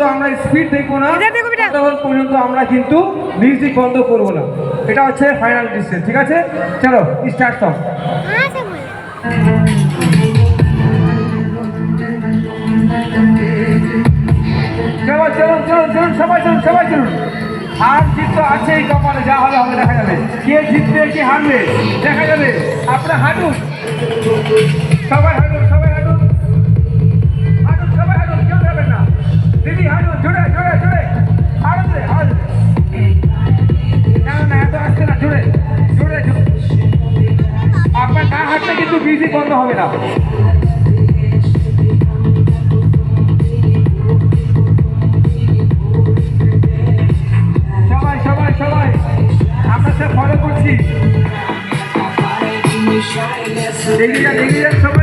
আমরা স্পিড দেখবো না, ততক্ষণ পর্যন্ত আমরা কিন্তু মিউজিক বন্ধ করবো না। এটা হচ্ছে ফাইনাল ডিসিশন, ঠিক আছে? চলো স্টার্ট সং। চলো চলুন চলুন চলুন সবাই চলুন সবাই চলুন। হার জিত তো আছেই কপালে, যা হবে হবে দেখা যাবে। কে জিতবে কে হারবে দেখা যাবে। আপনারা হাঁটুন, সবাই হাঁটুন, সবাই হাঁটুন, হাঁটুন, সবাই হাঁটুন, কেউ যাবেন না। দিদি হাঁটুন, জোরে জোরে জোরে হাঁটুন রে হাঁটুন। না না এত আসছে না, জোরে জোরে জোরে। আপনার না হাঁটলে কিন্তু মিউজিক বন্ধ হবে না। সবাই সবাই সবাই আমরা সব ফলো করছি। এগিয়ে যান সবাই।